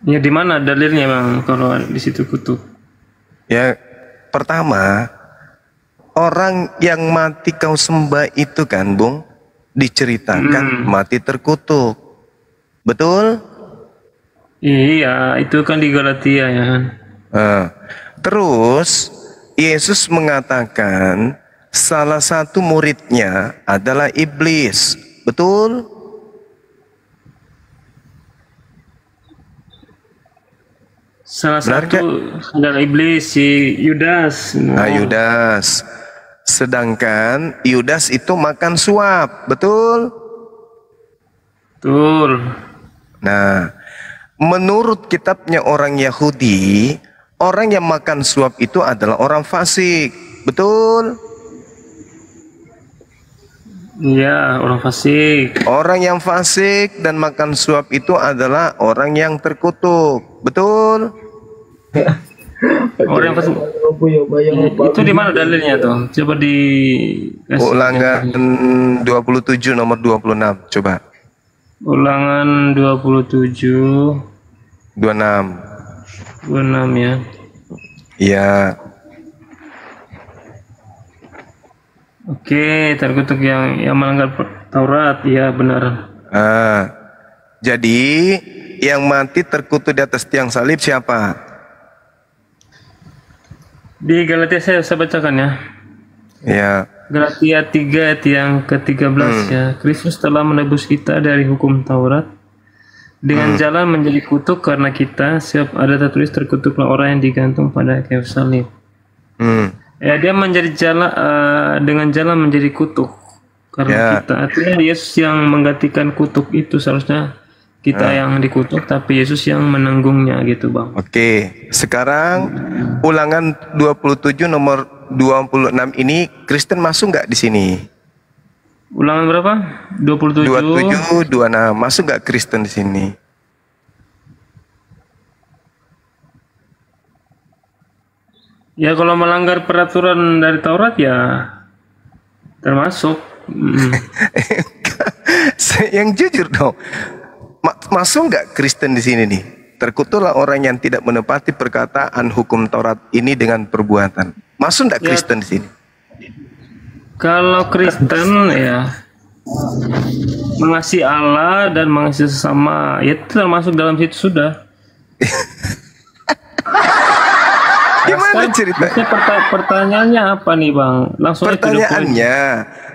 Ya di mana dalilnya bang kalau di situ kutuk? Ya, pertama, orang yang mati kau sembah itu kan, Bung, diceritakan mati terkutuk. Betul? Iya, itu kan di Galatia ya kan. Terus Yesus mengatakan salah satu muridnya adalah iblis. Betul? Salah Benar satu gak? adalah iblis si Yudas. Nah, Yudas. Sedangkan Yudas itu makan suap. Betul? Betul. Nah, menurut kitabnya orang Yahudi, orang yang makan suap itu adalah orang fasik. Betul? Iya, orang fasik. Orang yang fasik dan makan suap itu adalah orang yang terkutuk. Betul? Orang fasik. Itu di mana dalilnya tuh? Coba di Ulangan 27 nomor 26. Coba. Ulangan 27 26. 26 ya. Iya. Oke, terkutuk yang melanggar Taurat, ya benar. Jadi yang mati terkutuk di atas tiang salib siapa? Di Galatia saya bacakan ya. Ya. Galatia 3 ayat yang ke-13 ya. Kristus telah menebus kita dari hukum Taurat dengan jalan menjadi kutuk karena kita, sebab ada tertulis terkutuklah orang yang digantung pada kayu salib. Ya, dia menjadi jalan dengan jalan menjadi kutuk karena kita. Artinya Yesus yang menggantikan kutuk itu, seharusnya kita yang dikutuk tapi Yesus yang menanggungnya gitu bang. Oke, sekarang ulangan 27 nomor 26 ini Kristen masuk nggak di sini? Ulangan berapa? 27 26 masuk nggak Kristen di sini? Ya kalau melanggar peraturan dari Taurat ya termasuk. Yang jujur dong, masuk nggak Kristen di sini nih? Terkutuklah orang yang tidak menepati perkataan hukum Taurat ini dengan perbuatan. Masuk nggak Kristen di sini? Kalau Kristen ya mengasihi Allah dan mengasihi sesama, ya itu termasuk dalam situ sudah. Gimana ceritanya? Pertanyaannya apa nih bang? Langsung Pertanyaannya,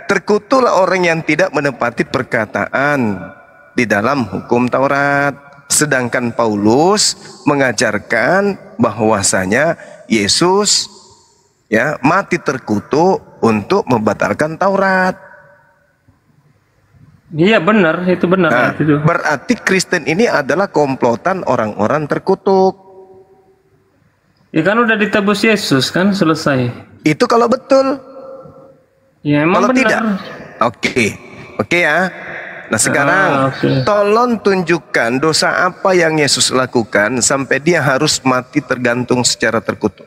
terkutuklah orang yang tidak menepati perkataan di dalam hukum Taurat. Sedangkan Paulus mengajarkan bahwasanya Yesus ya mati terkutuk untuk membatalkan Taurat. Iya benar, itu benar. Nah, itu. Berarti Kristen ini adalah komplotan orang-orang terkutuk. Ya kan udah ditebus Yesus kan, selesai. Itu kalau betul. Ya emang kalau benar. tidak, oke ya. Nah sekarang tolong tunjukkan dosa apa yang Yesus lakukan sampai dia harus mati tergantung secara terkutuk.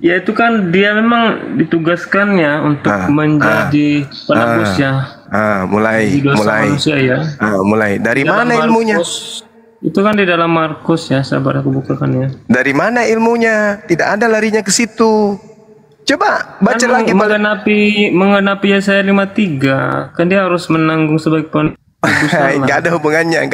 Ya itu kan dia memang ditugaskannya untuk menjadi penebus ya. Mulai. Manusia, ya. Mulai. Dari mana ilmunya? Itu kan di dalam Markus ya, sabar aku bukakan ya. Dari mana ilmunya? Tidak ada larinya ke situ. Coba baca kan lagi. Mengenapi Yesaya 53, kan dia harus menanggung sebagai penebus. Nggak ada hubungannya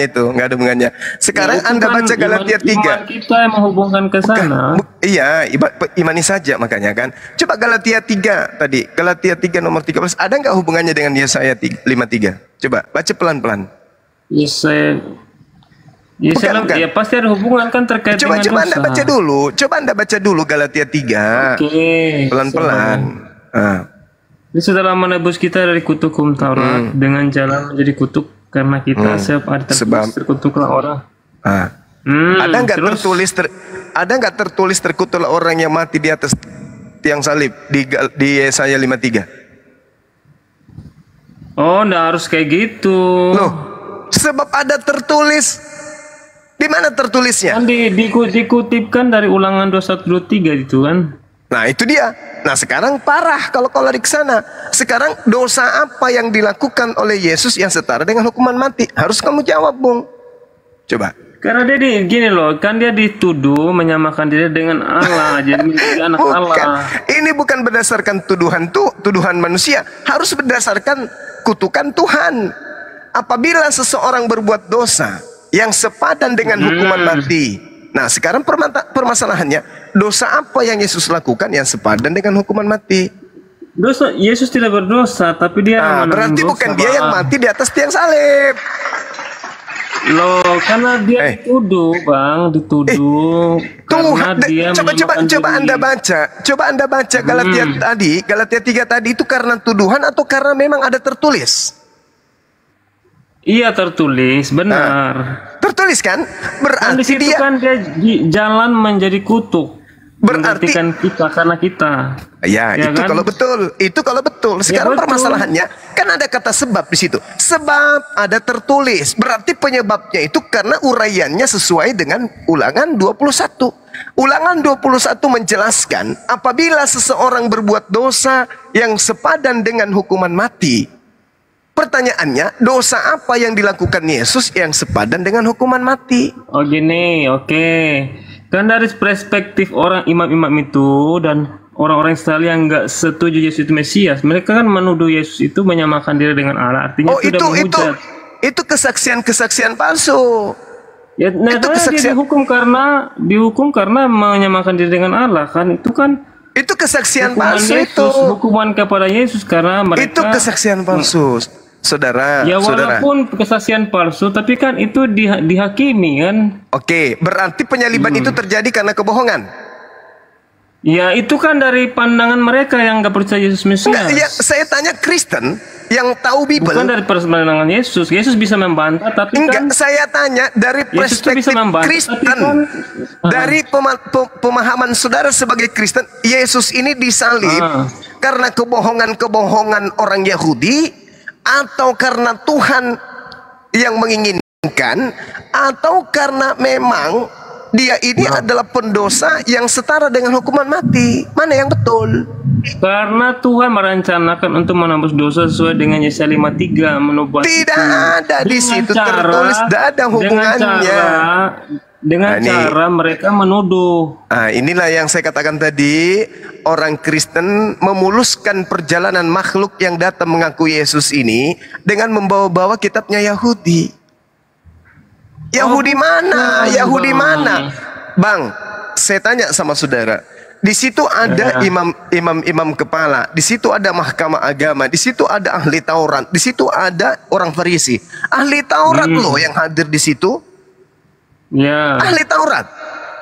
itu, nggak ada hubungannya. Sekarang ya, Anda kan baca Galatia 3. Iman kita yang menghubungkan ke sana. Iya, imani saja makanya kan. Coba Galatia 3 tadi, Galatia 3 nomor 13, ada nggak hubungannya dengan Yesaya 53? Coba baca pelan-pelan. Yesaya bukan. Ya pasti ada hubungan kan terkait dengan dosa. Anda baca dulu. Coba Anda baca dulu Galatia 3. Oke. Pelan-pelan. Dia setelah menebus kita dari kutuk hukum Taurat dengan jalan menjadi kutuk karena kita sebab terkutuklah orang. Ada nggak tertulis terkutuklah orang yang mati di atas tiang salib di Yesaya 53? Oh, nggak harus kayak gitu. Loh, sebab ada tertulis. Di mana tertulisnya? Kan dikutipkan dari Ulangan 21-23 itu kan. Nah itu dia. Nah sekarang parah kalau lari ke sana. Sekarang dosa apa yang dilakukan oleh Yesus yang setara dengan hukuman mati? Harus kamu jawab, Bung. Coba. Karena dia gini loh, kan dia dituduh menyamakan diri dengan Allah, jadi menjadi anak Bukan. Allah. Ini bukan berdasarkan tuduhan manusia, harus berdasarkan kutukan Tuhan. Apabila seseorang berbuat dosa yang sepadan dengan hukuman mati. Nah, sekarang permasalahannya, dosa apa yang Yesus lakukan yang sepadan dengan hukuman mati? Dosa, Yesus tidak berdosa, tapi dia berarti dosa, bukan dia yang mati di atas tiang salib. Loh, karena dia dituduh, Bang, dituduh. Karena dia coba Anda baca Galatia tadi, Galatia 3 tadi itu karena tuduhan atau karena memang ada tertulis? Iya, tertulis, benar. Tertulis kan? Berarti di situ dia kan dia jalan menjadi kutuk. Berarti menggantikan kita karena kita. Ya, itu kan? kalau betul. Itu kalau betul. Sekarang betul. Permasalahannya kan ada kata sebab di situ. Sebab ada tertulis. Berarti penyebabnya itu karena uraiannya sesuai dengan Ulangan 21. Ulangan 21 menjelaskan apabila seseorang berbuat dosa yang sepadan dengan hukuman mati. Pertanyaannya, dosa apa yang dilakukan Yesus yang sepadan dengan hukuman mati? Oh gini, oke. Kan dari perspektif orang imam-imam itu dan orang-orang Israel yang nggak setuju Yesus itu Mesias, mereka kan menuduh Yesus itu menyamakan diri dengan Allah. Artinya itu kesaksian palsu. Ya, nah, itu kesaksian. Dia dihukum karena menyamakan diri dengan Allah kan, itu kan. Itu kesaksian palsu Yesus, itu. Hukuman kepada Yesus karena mereka. Itu kesaksian palsu. Saudara, ya walaupun kesaksian palsu, tapi kan itu dihakimi kan. Oke, berarti penyaliban itu terjadi karena kebohongan. Ya itu kan dari pandangan mereka yang nggak percaya Yesus Mesias. Enggak, ya, saya tanya Kristen yang tahu Bible. Bukan dari pandangan Yesus. Yesus bisa membantah, tapi enggak, saya tanya dari perspektif Kristen. Kan, dari pemahaman saudara sebagai Kristen, Yesus ini disalib karena kebohongan-kebohongan orang Yahudi, atau karena Tuhan yang menginginkan, atau karena memang dia ini adalah pendosa yang setara dengan hukuman mati? Mana yang betul? Karena Tuhan merencanakan untuk menembus dosa sesuai dengan Yesaya 53 menubuat. Tidak ada di situ tertulis, tidak ada hubungannya. Dengan cara mereka menuduh. Inilah yang saya katakan tadi, orang Kristen memuluskan perjalanan makhluk yang datang mengaku Yesus ini dengan membawa-bawa kitabnya Yahudi. Yahudi mana? Bang, saya tanya sama saudara. Di situ ada imam kepala, di situ ada mahkamah agama, di situ ada ahli Taurat, di situ ada orang Farisi. Ahli Taurat loh yang hadir di situ. Ya. Ahli Taurat.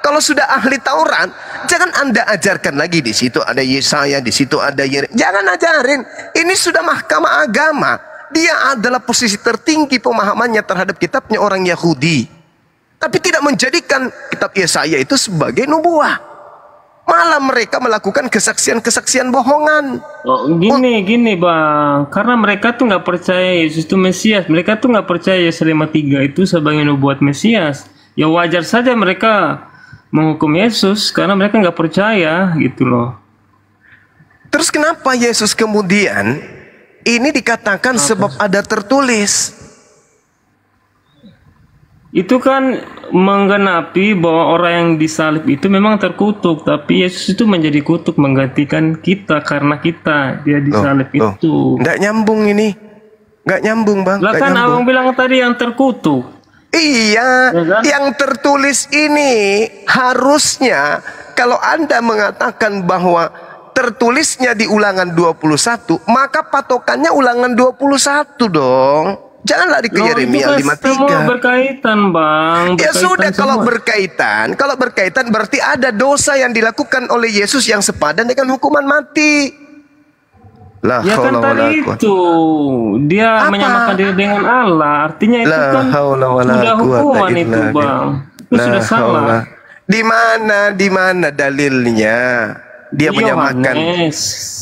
Kalau sudah ahli Taurat, jangan Anda ajarkan lagi di situ ada Yesaya, di situ ada Yeremia. Jangan ajarin. Ini sudah mahkamah agama. Dia adalah posisi tertinggi pemahamannya terhadap kitabnya orang Yahudi. Tapi tidak menjadikan kitab Yesaya itu sebagai nubuah. Malah mereka melakukan kesaksian-kesaksian bohongan. Gini Bang, karena mereka tuh nggak percaya Yesus itu Mesias. Mereka tuh nggak percaya Yesaya 53 itu sebagai nubuat Mesias. Ya wajar saja mereka menghukum Yesus karena mereka nggak percaya gitu loh. Terus kenapa Yesus kemudian ini dikatakan sebab ada tertulis? Itu kan menggenapi bahwa orang yang disalib itu memang terkutuk, tapi Yesus itu menjadi kutuk menggantikan kita karena dia disalib itu. Nggak nyambung ini, nggak nyambung Bang. Lah kan abang bilang tadi yang terkutuk. Iya, yang tertulis ini harusnya kalau Anda mengatakan bahwa tertulisnya di Ulangan 21, maka patokannya Ulangan 21 dong. Jangan lari ke Yeremia 53. Semua berkaitan, Bang. Ya sudah, kalau berkaitan berarti ada dosa yang dilakukan oleh Yesus yang sepadan dengan hukuman mati. Ya kan tadi itu dia menyamakan diri dengan Allah, artinya itu kan sudah hukuman itu Bang, itu sudah salah. Di mana dalilnya dia menyamakan?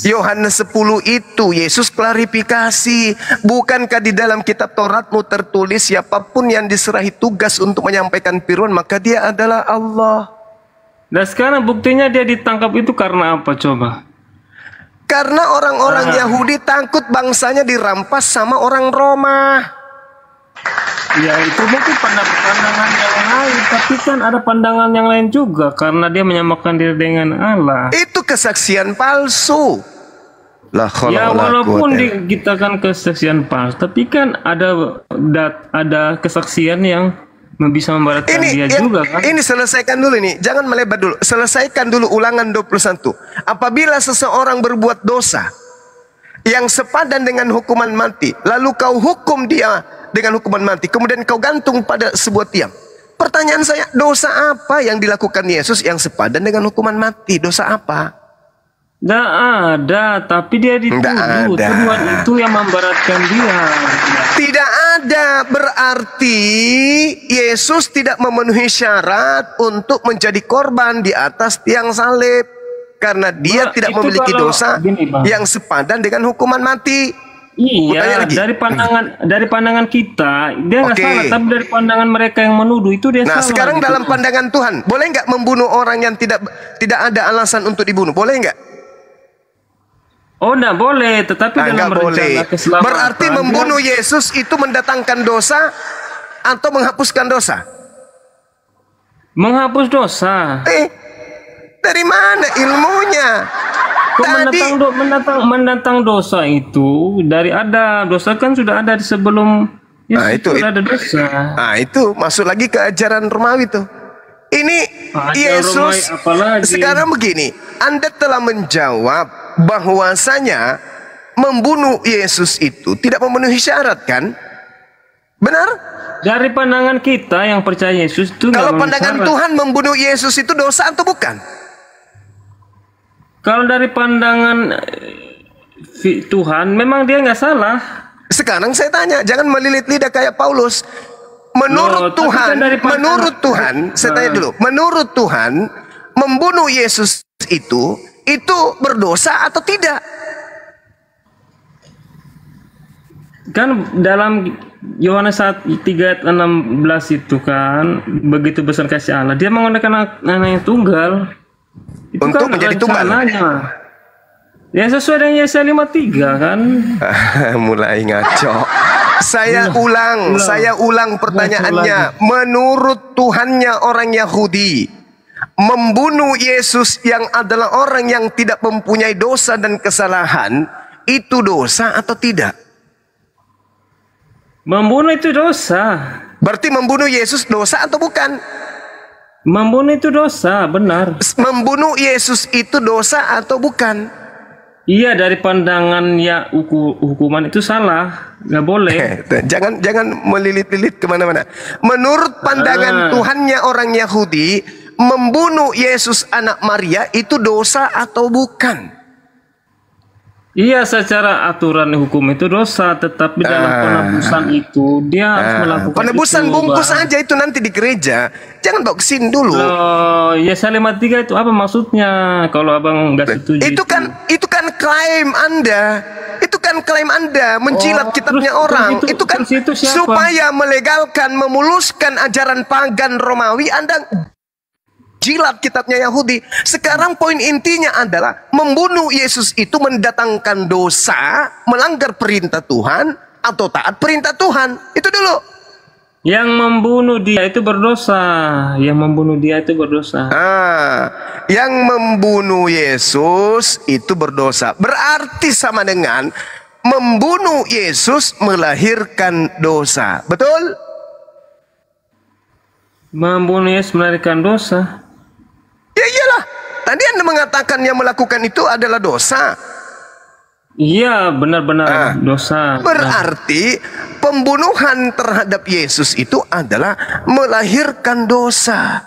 Yohanes 10 itu Yesus klarifikasi, bukankah di dalam kitab Tauratmu tertulis siapapun yang diserahi tugas untuk menyampaikan firman maka dia adalah Allah. Dan sekarang buktinya dia ditangkap itu karena apa coba? Karena orang-orang Yahudi takut bangsanya dirampas sama orang Roma. Ya itu mungkin pandangan yang lain, tapi kan ada pandangan yang lain juga karena dia menyamakan diri dengan Allah. Itu kesaksian palsu. La Ya haula wala walaupun quwata. kita kan kesaksian palsu, tapi kan ada kesaksian yang bisa memberatkan dia juga kan. Ini selesaikan dulu ini, jangan melebar dulu. Selesaikan dulu Ulangan 21. Apabila seseorang berbuat dosa yang sepadan dengan hukuman mati, lalu kau hukum dia dengan hukuman mati, kemudian kau gantung pada sebuah tiang. Pertanyaan saya, dosa apa yang dilakukan Yesus yang sepadan dengan hukuman mati? Dosa apa? Nggak ada, tapi dia dituduh. Tuduhan itu yang memberatkan dia. Tidak ada, berarti Yesus tidak memenuhi syarat untuk menjadi korban di atas tiang salib. Karena dia tidak memiliki dosa yang sepadan dengan hukuman mati. Iya, dari pandangan kita dia nggak salah, tapi dari pandangan mereka yang menuduh itu dia salah. Nah, sekarang dalam pandangan Tuhan, boleh nggak membunuh orang yang tidak ada alasan untuk dibunuh? Boleh nggak? Oh, nggak boleh, tetapi dalam rencana keselamatan. Berarti membunuh Yesus itu mendatangkan dosa atau menghapuskan dosa? Menghapus dosa. Dari mana ilmunya? Mendatang dosa itu dari ada dosa kan sudah ada sebelum Yesus ada dosa. Nah, itu masuk lagi ke ajaran Romawi tuh. Ini Yesus sekarang begini, Anda telah menjawab bahwasanya membunuh Yesus itu tidak memenuhi syarat kan? Benar? Dari pandangan kita yang percaya Yesus itu kalau pandangan Tuhan membunuh Yesus itu dosa atau bukan? Kalau dari pandangan Tuhan, memang dia nggak salah. Sekarang saya tanya, jangan melilit lidah kayak Paulus. Menurut Tuhan, saya tanya dulu. Menurut Tuhan, membunuh Yesus itu berdosa atau tidak? Kan dalam Yohanes 3:16 itu kan, begitu besar kasih Allah, dia menggunakan anak yang tunggal. Itu untuk kan menjadi tunggal. Ya sesuai dengan Yesaya 53 kan. Mulai ngaco. Saya ulang pertanyaannya. Menurut Tuhannya orang Yahudi, membunuh Yesus yang adalah orang yang tidak mempunyai dosa dan kesalahan, itu dosa atau tidak? Membunuh itu dosa. Berarti membunuh Yesus dosa atau bukan? Membunuh itu dosa, benar. Membunuh Yesus itu dosa atau bukan? Iya, dari pandangan ya hukuman itu salah, nggak boleh. Jangan melilit-lilit kemana-mana. Menurut pandangan Tuhannya orang Yahudi, membunuh Yesus anak Maria itu dosa atau bukan? Iya, secara aturan hukum itu dosa, tetapi dalam penebusan itu dia harus melakukan penebusan itu, bungkus bang. Aja itu nanti di gereja. Jangan bawa kesini dulu. Yesaya 53 itu apa maksudnya? Kalau abang nggak setuju. Itu kan klaim Anda. Itu kan klaim Anda menjilat kitabnya orang. Itu kan supaya melegalkan, memuluskan ajaran pagan Romawi. Anda jilat kitabnya Yahudi. Sekarang poin intinya adalah membunuh Yesus itu mendatangkan dosa, melanggar perintah Tuhan atau taat perintah Tuhan. Itu dulu. Yang membunuh dia itu berdosa. Yang membunuh dia itu berdosa. Yang membunuh Yesus itu berdosa. Berarti sama dengan membunuh Yesus melahirkan dosa. Betul? Membunuh Yesus melahirkan dosa. Ya iyalah. Tadi Anda mengatakan yang melakukan itu adalah dosa. Iya, benar-benar dosa. Berarti pembunuhan terhadap Yesus itu adalah melahirkan dosa.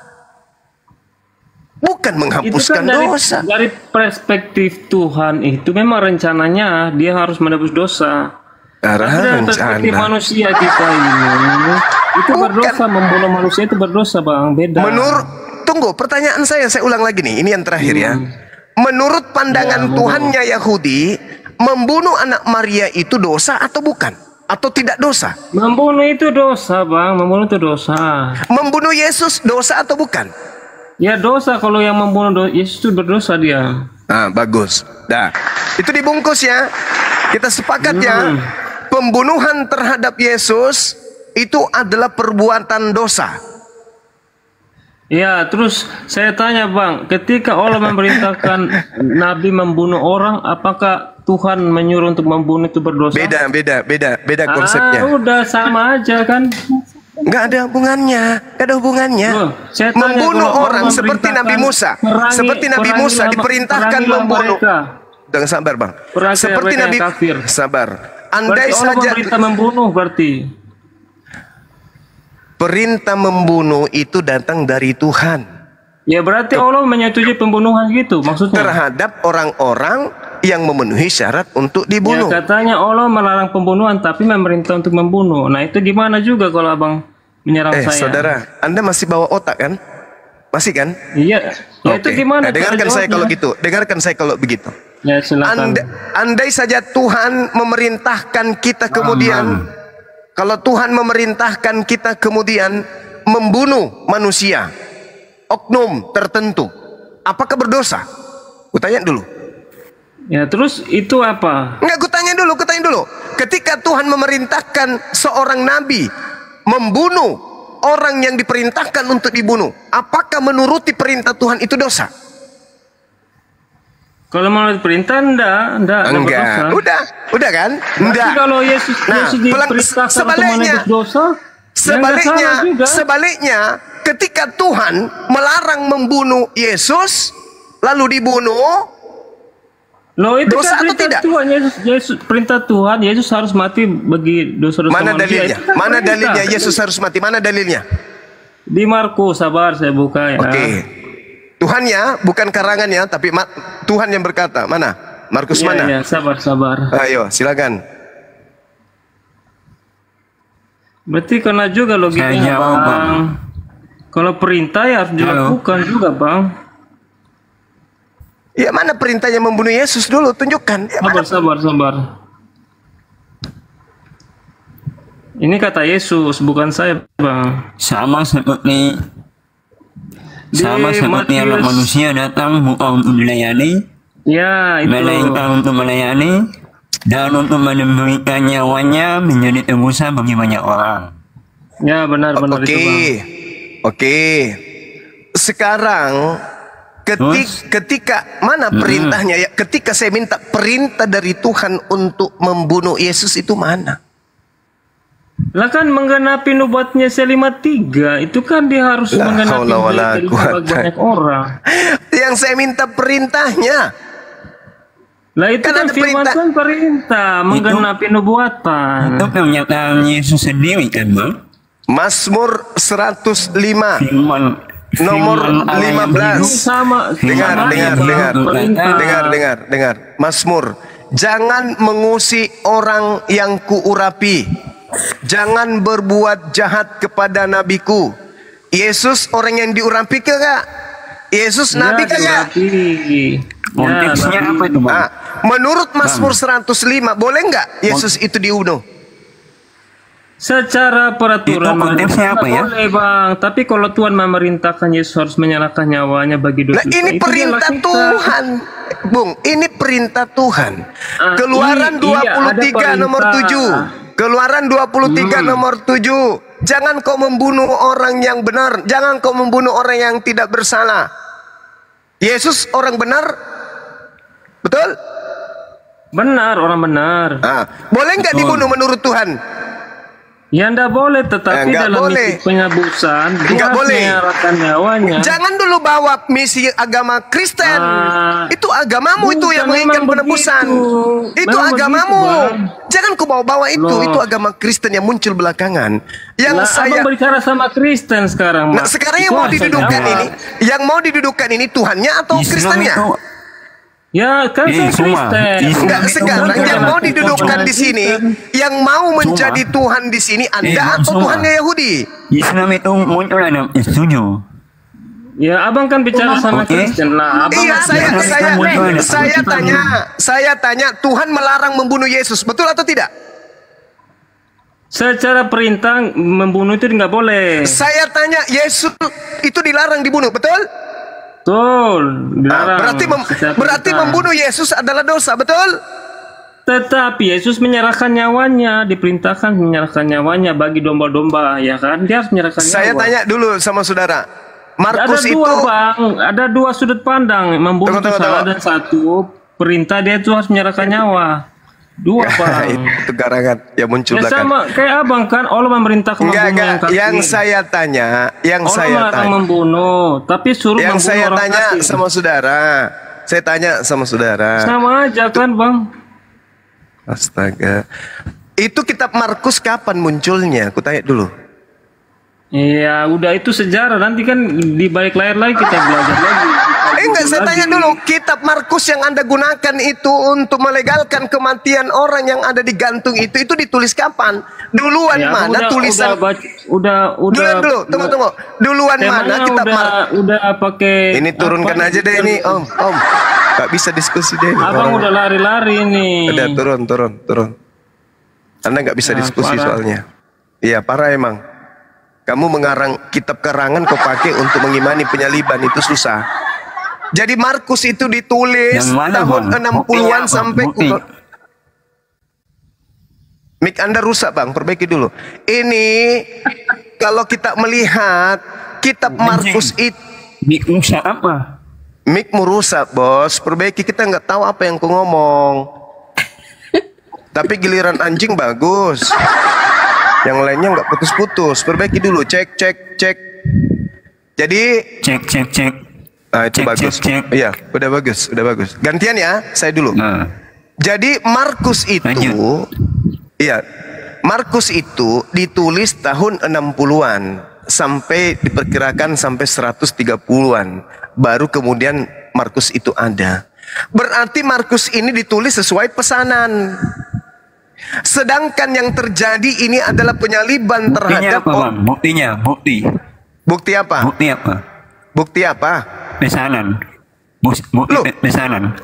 Bukan menghapuskan dosa. Dari perspektif Tuhan itu memang rencananya dia harus menebus dosa. Dari perspektif manusia kita ini itu berdosa, membunuh manusia itu berdosa, Bang. Beda. Tunggu, pertanyaan saya ulang lagi nih. Ini yang terakhir ya. Menurut pandangan Tuhannya Yahudi, membunuh anak Maria itu dosa atau bukan? Atau tidak dosa? Membunuh itu dosa, Bang. Membunuh itu dosa. Membunuh Yesus dosa atau bukan? Ya dosa, kalau yang membunuh Yesus itu berdosa dia. Bagus. Dah. Itu dibungkus ya. Kita sepakat ya. Pembunuhan terhadap Yesus itu adalah perbuatan dosa. Ya, terus saya tanya Bang, ketika Allah memerintahkan Nabi membunuh orang, apakah Tuhan menyuruh untuk membunuh itu berdosa? Beda konsepnya. Udah sama aja kan? Nggak ada hubungannya. Loh, saya tanya, Membunuh kalau orang seperti Nabi Musa, diperintahkan membunuh. Dengan sabar Bang. Seperti Nabi kafir. Sabar. Allah Andai saja memerintah membunuh berarti. Perintah membunuh itu datang dari Tuhan. Ya berarti Allah menyetujui pembunuhan gitu maksudnya. Terhadap orang-orang yang memenuhi syarat untuk dibunuh. Ya katanya Allah melarang pembunuhan tapi memerintah untuk membunuh. Nah itu gimana juga kalau abang menyerang saya? Saudara, Anda masih bawa otak kan? Masih kan? Iya. Ya itu gimana? Dengarkan saya kalau gitu. Dengarkan saya kalau begitu. Ya silakan. Andai saja Tuhan memerintahkan kita kemudian. Kalau Tuhan memerintahkan kita kemudian membunuh manusia, oknum tertentu, apakah berdosa? Kutanya dulu. Ya terus itu apa? Enggak, kutanya dulu. Ketika Tuhan memerintahkan seorang nabi membunuh orang yang diperintahkan untuk dibunuh, apakah menuruti perintah Tuhan itu dosa? Kalau menurut perintah enggak. Udah kan? Enggak. Kalau Yesus diperintahkan untuk menebus dosa, sebaliknya, ketika Tuhan melarang membunuh Yesus, lalu dibunuh, loh itu dosa kan atau tidak? Tuhan, Yesus perintah Tuhan, Yesus harus mati bagi dosa-dosa Mana manusia. dalilnya? Mana dalilnya Yesus harus mati? Mana dalilnya? Di Markus, sabar saya buka ya. Oke. Tuhan ya, bukan karangannya, tapi Tuhan yang berkata. Mana? Markus mana? Iya, sabar. Ayo, silakan. Berarti karena juga logikanya Bang. Kalau perintah ya harus dilakukan juga Bang. Ya mana perintahnya membunuh Yesus dulu? Tunjukkan. Ya, sabar. Ini kata Yesus, bukan saya Bang. Sama seperti anak manusia datang bukan untuk melayani, ya itu. melainkan untuk melayani dan untuk memberikan nyawanya menjadi tebusan bagi banyak orang. Ya benar itu Bang. Oke. Sekarang ketika mana perintahnya ya? Ketika saya minta perintah dari Tuhan untuk membunuh Yesus itu mana? Lah kan menggenapi nubuatnya Selima 3 itu kan dia harus menggenapi banyak orang. Yang saya minta perintahnya. Lah itu kan firman Tuhan perintah menggenapi nubuatan. Itu pernyataan Yesus sendiri kan Bang? Mazmur 105 nomor 15. Sama. Dengar. Mazmur, jangan mengusi orang yang kuurapi. Jangan berbuat jahat kepada nabiku. Yesus orang yang diurapi kagak? Yesus nabi kagak? Konteksnya apa itu Bang? Menurut Mazmur 105 boleh nggak Yesus itu dibunuh? Secara peraturan itu konteksnya apa ya? Boleh Bang, tapi kalau Tuhan memerintahkan Yesus harus menyerahkan nyawanya bagi dosa. Nah, ini perintah Tuhan, Bung. Ini perintah Tuhan. Keluaran 23 nomor 7. Keluaran 23 nomor 7. Jangan kau membunuh orang yang benar. Jangan kau membunuh orang yang tidak bersalah. Yesus orang benar? Betul? Benar, orang benar. Boleh nggak dibunuh menurut Tuhan? Ya enggak boleh, tetapi dalam misi penebusan dia menyerahkan nyawanya. Jangan dulu bawa misi agama Kristen. Itu agamamu itu yang menginginkan penebusan. Itu agamamu. Jangan kau bawa-bawa itu. Itu agama Kristen yang muncul belakangan. Abang berbicara sama Kristen sekarang. Nah, sekarang yang mau didudukan ini, Tuhannya atau Kristennya? Ya kan saya Kristen. Enggak, sekarang yang mau didudukan di sini, yang mau menjadi Tuhan di sini Anda atau Tuhannya Yahudi? Islam itu muncul ada setuju. Ya abang kan bicara sama Kristen lah. Iya, saya tanya Tuhan melarang membunuh Yesus, betul atau tidak? Secara perintah membunuh itu nggak boleh. Saya tanya Yesus itu dilarang dibunuh, betul? Betul. Berarti membunuh Yesus adalah dosa, betul? Tetapi Yesus menyerahkan nyawanya, diperintahkan menyerahkan nyawanya bagi domba-domba, ya kan? Dia harus menyerahkan Saya nyawa. tanya dulu sama saudara. Ada Markus dua, itu Bang. Ada dua sudut pandang. Membunuh itu salah, dan satu perintah dia itu harus menyerahkan nyawa. Dua, Bang. itu garangan yang muncul Ya belakangan. sama kayak abang kan, Allah memerintahkan membunuh yang kafir. Yang saya tanya, Allah melarang membunuh, tapi suruh yang membunuh saya orang tanya kafir. sama saudara, saya tanya sama saudara. Sama aja kan, Bang? Astaga, itu kitab Markus kapan munculnya? Aku tanya dulu. Iya, udah itu sejarah. Nanti kan di balik layar lagi kita belajar lagi. Enggak, saya tanya dulu. Kitab Markus yang Anda gunakan itu untuk melegalkan kematian orang yang ada digantung itu ditulis kapan? Duluan Ya, mana tulisan? Udah. Tunggu. Duluan mana kitab Markus? Udah pakai. Ini turunkan aja deh ini, Om. Gak bisa diskusi deh. Abang udah lari-lari nih. Udah turun. Anda nggak bisa diskusi parah. soalnya. Iya, parah emang. Kamu mengarang kitab karangan kau pakai untuk mengimani penyaliban, itu susah. Jadi Markus itu ditulis tahun 60-an sampai Mik Anda rusak, Bang, perbaiki dulu. Ini kalau kita melihat kitab Markus itu Mik rusak apa? Mikmu rusak, bos. Perbaiki, kita nggak tahu apa yang ku ngomong. Tapi giliran anjing bagus. Yang lainnya nggak putus-putus. Perbaiki dulu. Cek. Jadi Cek. nah, itu Cek, bagus. cek. Iya, udah bagus. Gantian ya, saya dulu. Nah, Jadi Markus itu, lanjut. iya, Markus itu ditulis tahun 60-an sampai diperkirakan sampai 130-an. Baru kemudian Markus itu ada. Berarti Markus ini ditulis sesuai pesanan. Sedangkan yang terjadi ini adalah penyaliban terhadap Buktinya apa, Bang? Bukti apa? Bukti apa? Pesanan. Loh. Pesanan.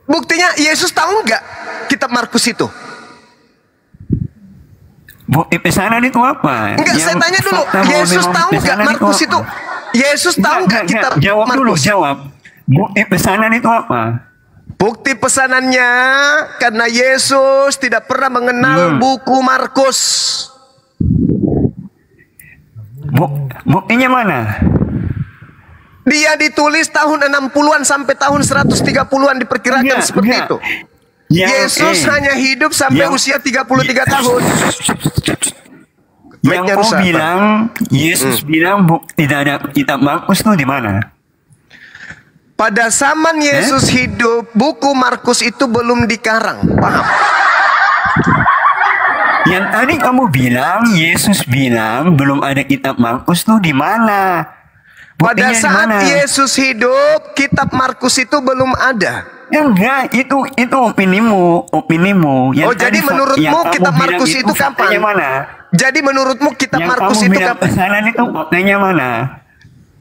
Buktinya Yesus tahu nggak kitab Markus itu? Bukti pesanan itu apa? Enggak, saya tanya dulu. Yesus tahu nggak Markus itu? Yesus tahu nggak kitab jawab Markus? dulu, jawab. Bukti pesanan itu apa? Bukti pesanannya karena Yesus tidak pernah mengenal buku Markus. Buktinya mana? Dia ditulis tahun 60-an sampai tahun 130-an diperkirakan seperti itu. Yesus hanya hidup sampai usia 33 tahun. Yang kau bilang, Yesus bilang tidak ada kitab Markus itu di mana? Pada zaman Yesus hidup, buku Markus itu belum dikarang. Paham? Yang tadi kamu bilang, Yesus bilang belum ada kitab Markus itu di mana? Pada saat Yesus hidup, kitab Markus itu belum ada. Enggak, itu opinimu. Yang jadi menurutmu kitab Markus itu kapan? Mana? Jadi menurutmu kitab Markus itu kapan? Pesanan itu faktanya mana?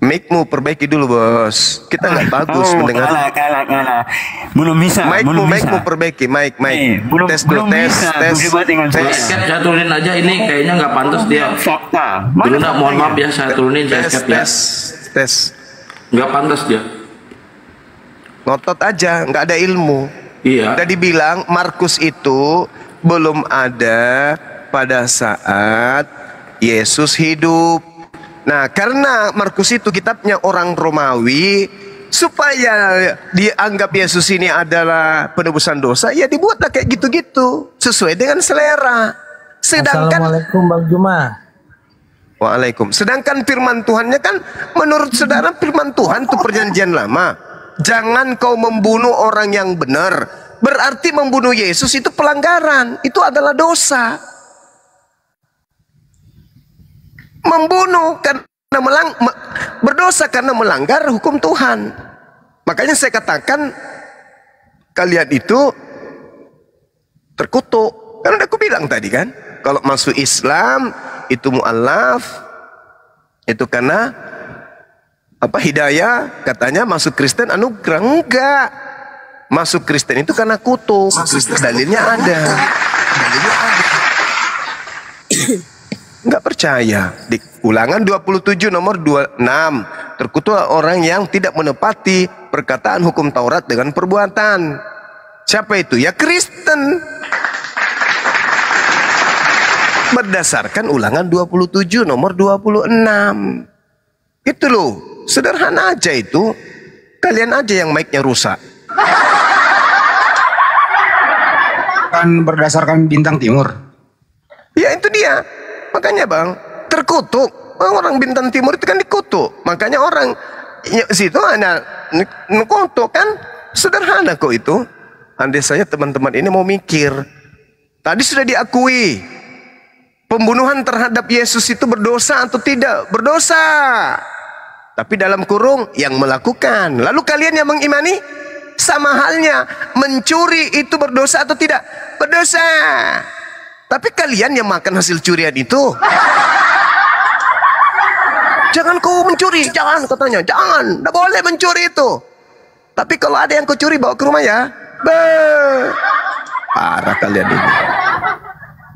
Mic-mu perbaiki dulu, bos. Kita nggak bagus mendengar. Kalah. Belum bisa. Mic-mu perbaiki. Mic. Tes dulu, tes. Saya turunin aja, ini kayaknya nggak pantas dia. Fakta. Dulu nak, mohon maaf ya, saya turunin, saya skip ya. Tes. Nggak pantas dia. Ngotot aja, nggak ada ilmu. Iya. Udah dibilang Markus itu belum ada pada saat Yesus hidup. Nah, karena Markus itu kitabnya orang Romawi, supaya dianggap Yesus ini adalah penebusan dosa, ya dibuatlah kayak gitu-gitu, sesuai dengan selera. Sedangkan Assalamualaikum Bang Juma. Waalaikumsalam. Sedangkan firman Tuhannya kan, menurut saudara firman Tuhan itu perjanjian lama. Jangan kau membunuh orang yang benar. Berarti membunuh Yesus itu pelanggaran, itu adalah dosa. Membunuh karena berdosa karena melanggar hukum Tuhan. Makanya saya katakan kalian itu terkutuk. Kan udah aku bilang tadi kan, kalau masuk Islam itu mu'alaf, itu karena apa, hidayah. Katanya masuk Kristen anugerah. Enggak, masuk Kristen itu karena kutuk. Dalilnya ada. Enggak percaya. Di Ulangan 27 nomor 26, terkutuklah orang yang tidak menepati perkataan hukum Taurat dengan perbuatan. Siapa itu? Ya Kristen. Berdasarkan Ulangan 27 nomor 26. Itu loh, sederhana aja itu. Kalian aja yang mic-nya rusak. Kan berdasarkan bintang timur. Ya itu dia. Makanya bang, terkutuk. Orang bintang timur itu kan dikutuk. Makanya orang situ ada kutuk kan. Sederhana kok itu. Andai saya teman-teman ini mau mikir. Tadi sudah diakui. Pembunuhan terhadap Yesus itu berdosa atau tidak? Berdosa. Tapi dalam kurung yang melakukan. Lalu kalian yang mengimani? Sama halnya. Mencuri itu berdosa atau tidak? Berdosa. Tapi kalian yang makan hasil curian itu. Jangan kau mencuri. Jangan katanya. Jangan. Tidak boleh mencuri itu. Tapi kalau ada yang kau curi bawa ke rumah ya. Parah kalian ini.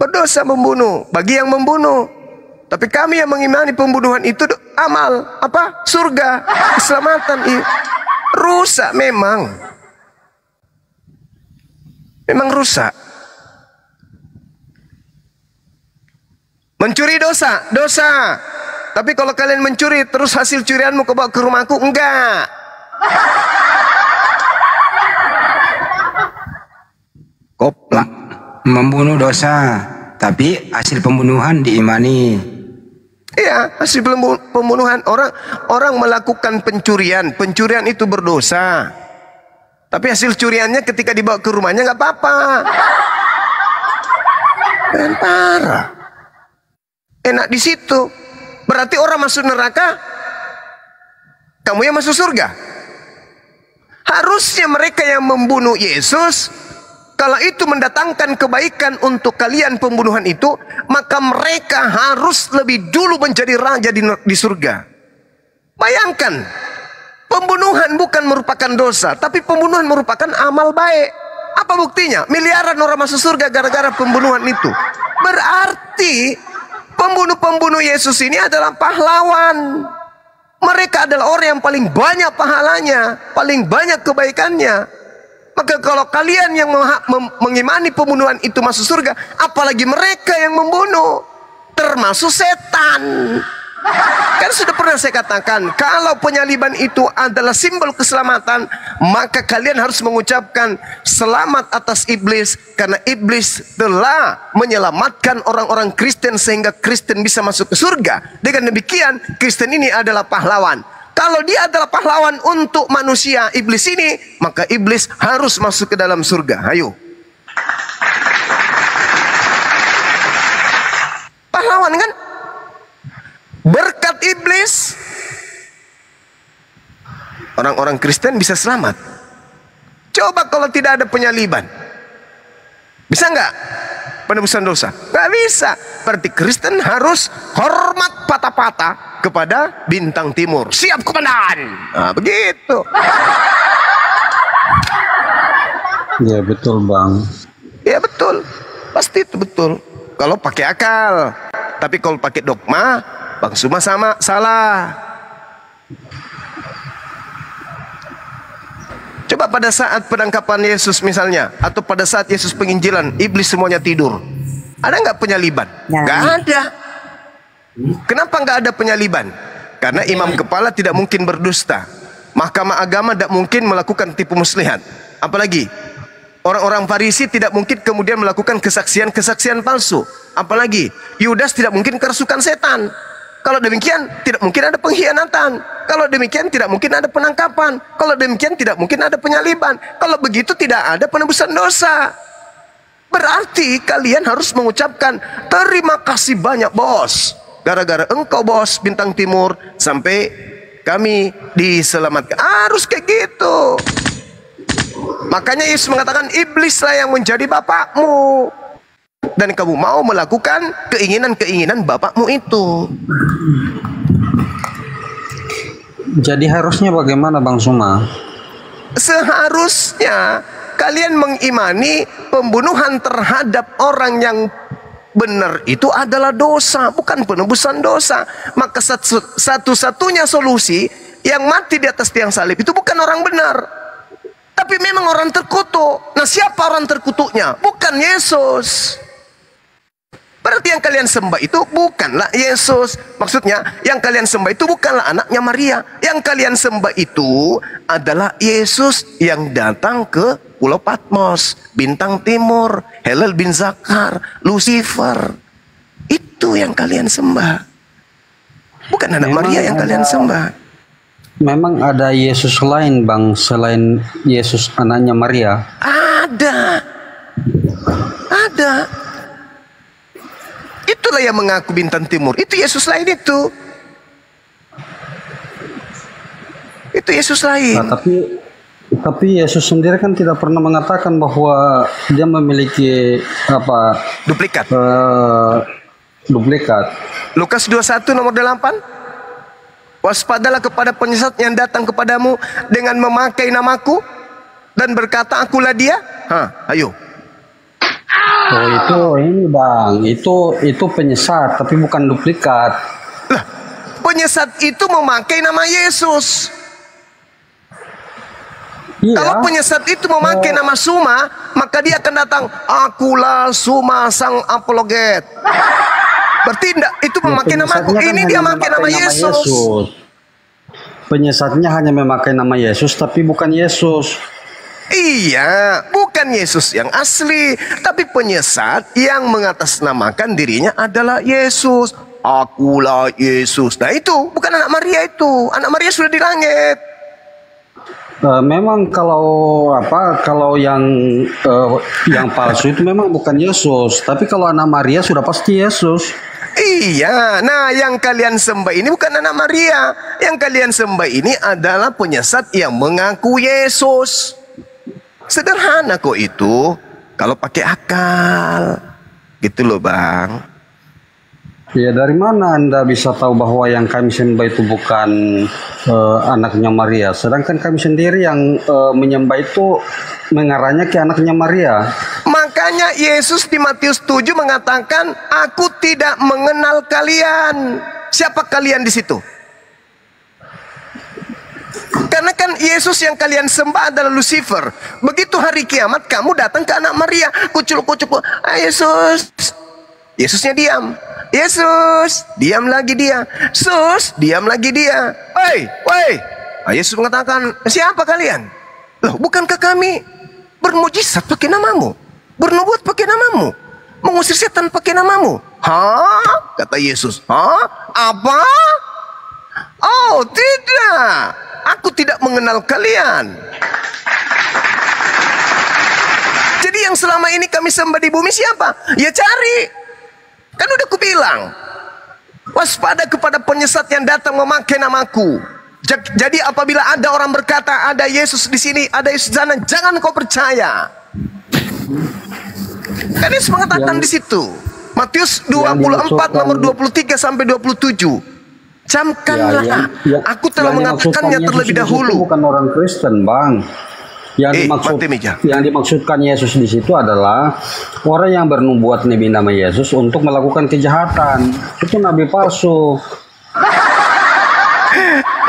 Berdosa membunuh. Bagi yang membunuh. Tapi kami yang mengimani pembunuhan itu amal. Apa? Surga. Keselamatan. Rusak memang. Memang rusak. Mencuri dosa. Dosa. Tapi kalau kalian mencuri terus hasil curianmu kau bawa ke rumahku. Enggak. Koplak. Membunuh dosa. Tapi hasil pembunuhan diimani. Iya, hasil pembunuhan. Orang melakukan pencurian. Pencurian itu berdosa. Tapi hasil curiannya ketika dibawa ke rumahnya nggak apa-apa. Kan parah. Enak di situ. Berarti orang masuk neraka, kamu yang masuk surga. Harusnya mereka yang membunuh Yesus, kalau itu mendatangkan kebaikan untuk kalian pembunuhan itu, maka mereka harus lebih dulu menjadi raja di surga. Bayangkan, pembunuhan bukan merupakan dosa, tapi pembunuhan merupakan amal baik. Apa buktinya? Miliaran orang masuk surga gara-gara pembunuhan itu. Berarti pembunuh-pembunuh Yesus ini adalah pahlawan. Mereka adalah orang yang paling banyak pahalanya, paling banyak kebaikannya. Maka kalau kalian yang mengimani pembunuhan itu masuk surga, apalagi mereka yang membunuh, termasuk setan. Kan sudah pernah saya katakan, kalau penyaliban itu adalah simbol keselamatan, maka kalian harus mengucapkan selamat atas iblis, karena iblis telah menyelamatkan orang-orang Kristen sehingga Kristen bisa masuk ke surga. Dengan demikian, Kristen ini adalah pahlawan. Kalau dia adalah pahlawan untuk manusia, iblis ini, maka iblis harus masuk ke dalam surga. Ayo. Pahlawan kan? Berkat iblis, orang-orang Kristen bisa selamat. Coba kalau tidak ada penyaliban. Bisa nggak penebusan dosa? Nggak bisa. Berarti Kristen harus hormat patah-patah kepada bintang timur. Siap komandan. Nah, begitu. Ya betul bang. Ya betul. Pasti itu betul. Kalau pakai akal. Tapi kalau pakai dogma, Bang Suma sama salah. Coba pada saat penangkapan Yesus misalnya, atau pada saat Yesus penginjilan, iblis semuanya tidur. Ada nggak penyaliban? Nggak ada. Kenapa nggak ada penyaliban? Karena imam kepala tidak mungkin berdusta. Mahkamah agama tidak mungkin melakukan tipu muslihat. Apalagi orang-orang Farisi tidak mungkin kemudian melakukan kesaksian-kesaksian palsu. Apalagi Yudas tidak mungkin kerasukan setan. Kalau demikian tidak mungkin ada pengkhianatan. Kalau demikian tidak mungkin ada penangkapan. Kalau demikian tidak mungkin ada penyaliban. Kalau begitu tidak ada penebusan dosa. Berarti kalian harus mengucapkan terima kasih banyak bos. Gara-gara engkau bos bintang timur sampai kami diselamatkan. Harus kayak gitu. Makanya Yesus mengatakan iblislah yang menjadi bapakmu. Dan kamu mau melakukan keinginan-keinginan bapakmu itu. Jadi harusnya bagaimana Bang Suma? Seharusnya kalian mengimani pembunuhan terhadap orang yang benar itu adalah dosa, bukan penebusan dosa. Maka satu-satunya solusi yang mati di atas tiang salib itu bukan orang benar, Tapi memang orang terkutuk. Nah, siapa orang terkutuknya? Bukan Yesus. Berarti yang kalian sembah itu bukanlah Yesus. Maksudnya, yang kalian sembah itu bukanlah anaknya Maria. Yang kalian sembah itu adalah Yesus yang datang ke Pulau Patmos, Bintang Timur, Helel bin Zakar, Lucifer. Itu yang kalian sembah. Bukan anak Maria yang kalian sembah. Memang ada Yesus lain, Bang, selain Yesus anaknya Maria? Ada. Ada. Itulah yang mengaku Bintang Timur. Itu Yesus lain itu. Itu Yesus lain. Nah, tapi Yesus sendiri kan tidak pernah mengatakan bahwa dia memiliki apa? Duplikat. Duplikat. Lukas 21 nomor 8. Waspadalah kepada penyesat yang datang kepadamu dengan memakai namaku dan berkata, akulah dia. Ayo. Oh, itu ini, Bang. Itu penyesat tapi bukan duplikat. Lah, penyesat itu memakai nama Yesus. Iya. Kalau penyesat itu memakai nama Suma, maka dia akan datang, akulah Suma sang apologet. Berarti enggak, itu memakai namaku. Kan Ini dia memakai nama Yesus. Penyesatnya hanya memakai nama Yesus tapi bukan Yesus. Iya, bukan Yesus yang asli, tapi penyesat yang mengatasnamakan dirinya adalah Yesus. Akulah Yesus. Nah, itu bukan anak Maria itu. Anak Maria sudah di langit. Memang kalau yang palsu itu memang bukan Yesus, tapi kalau anak Maria sudah pasti Yesus. Iya, nah yang kalian sembah ini bukan anak Maria. Yang kalian sembah ini adalah penyesat yang mengaku Yesus. Sederhana kok itu, kalau pakai akal. Gitu loh, Bang. Ya, dari mana Anda bisa tahu bahwa yang kami sembah itu bukan anaknya Maria? Sedangkan kami sendiri yang menyembah itu mengarahnya ke anaknya Maria. Makanya Yesus di Matius 7 mengatakan, aku tidak mengenal kalian. Siapa kalian di situ? Karena kan Yesus yang kalian sembah adalah Lucifer. Begitu hari kiamat kamu datang ke anak Maria, kucuk-kucuk, Yesus. Yesusnya diam. Yesus, diam lagi dia. Sus, diam lagi dia. Woi, woi. Yesus mengatakan, siapa kalian? Loh, bukankah kami bermujizat pakai namamu? Bernubuat pakai namamu? Mengusir setan pakai namamu? Hah? Kata Yesus. Hah? Apa? Oh, tidak. Aku tidak mengenal kalian. Jadi yang selama ini kami sembah di bumi siapa? Ya cari. Kan udah kubilang, waspada kepada penyesat yang datang memakai namaku. Jadi apabila ada orang berkata ada Yesus di sini, ada Yesus di sana, jangan kau percaya. Kan Yesus mengatakan di situ, Matius 24 nomor 23 sampai 27. Camkanlah, aku telah mengatakannya terlebih dahulu. Bukan orang Kristen, Bang. Yang dimaksudkan Yesus di situ adalah orang yang bernubuat nabi nama Yesus untuk melakukan kejahatan. Itu nabi palsu.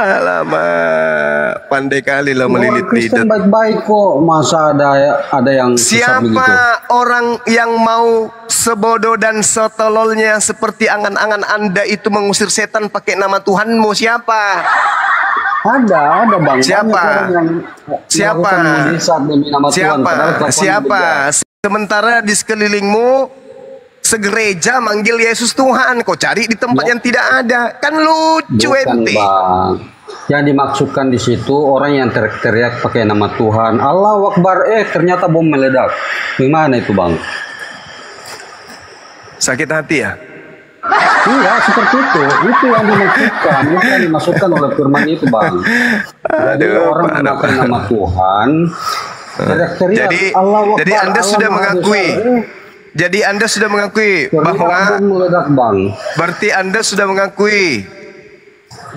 Alamak, pandai kali lah melilit Kristen baik-baik kok. Masa ada yang siapa begitu? Orang yang mau sebodoh dan setololnya seperti angan-angan Anda itu mengusir setan pakai nama Tuhanmu? Siapa? Ada Bang. Siapa? Siapa? Siapa? Sementara di sekelilingmu segereja manggil Yesus Tuhan, kau cari di tempat yang tidak ada. Kan lucu ente. Bang. Yang dimaksudkan di situ orang yang teriak-teriak pakai nama Tuhan. Allahu Akbar, ternyata bom meledak. Gimana itu, Bang? Sakit hati ya? Iya, seperti itu. Itu yang dimaksudkan. Itu yang dimaksudkan oleh firman itu, Bang. Jadi orang menggunakan nama Tuhan. Jadi Anda sudah mengakui. Jadi Anda sudah mengakui bahwa berarti Anda sudah mengakui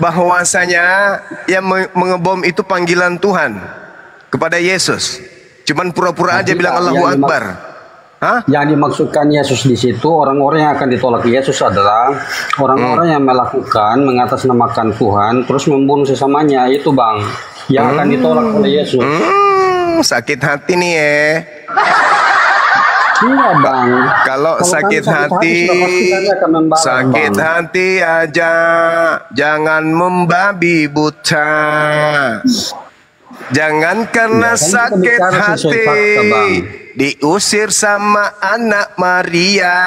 bahwasanya yang mengebom itu panggilan Tuhan kepada Yesus. Cuman pura-pura aja bilang Allahu Akbar. Hah? Yang dimaksudkan Yesus di situ, orang-orang yang akan ditolak Yesus adalah orang-orang yang melakukan mengatasnamakan Tuhan terus membunuh sesamanya, itu Bang, yang akan ditolak oleh Yesus. Sakit hati nih Enggak bang. Kalau sakit kami hati, sudah pasti kami akan membalas, sakit Bang. hati aja, jangan membabi buta. Jangan karena Ya, kan kita sakit bicara sesuai hati fakta, Bang. diusir sama anak Maria,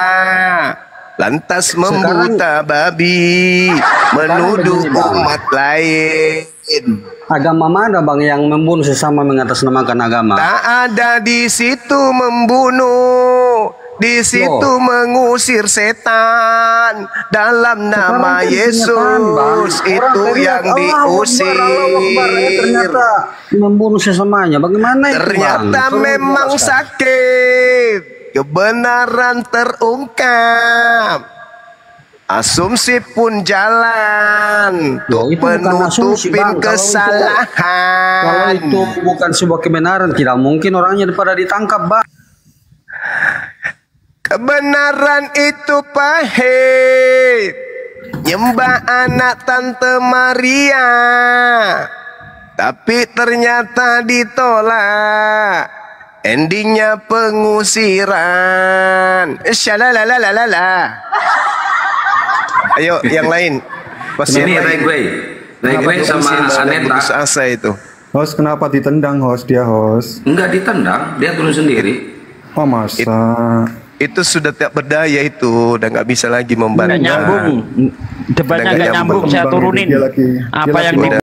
lantas membuta babi, menuduh begini, Bang. umat lain. Agama mana bang yang membunuh sesama mengatasnamakan agama? Tak ada di situ membunuh, di situ mengusir setan dalam nama Sekarang kan Yesus kenyataan, Bang. itu Orang yang teriak, Allahu Akbar, Allahu Akbar, ternyata diusir. membunuh sesamanya. Bagaimana itu Ternyata bang? Tolong memang jelaskan. sakit, kebenaran terungkap. Asumsi pun jalan Loh, untuk itu bukan asumsi, menutupin Bang. Kalau kesalahan. itu bukan sebuah kebenaran, tidak mungkin orangnya pada ditangkap bang. Kebenaran itu pahit, nyembah anak Tante Maria, tapi ternyata ditolak, endingnya pengusiran. Syalalalala. Ayo yang lain. Pas Ini yang lain. Regway sama Aneta. Putus asa itu. Host kenapa ditendang host? Dia host. Enggak ditendang, dia turun sendiri. Oh masa? Itu sudah tidak berdaya itu, udah nggak bisa lagi Nggak membantah. nyambung. Debatnya Nggak nggak nyambung, nyambung. saya Bang, turunin. dia lagi- Apa dia yang lagi-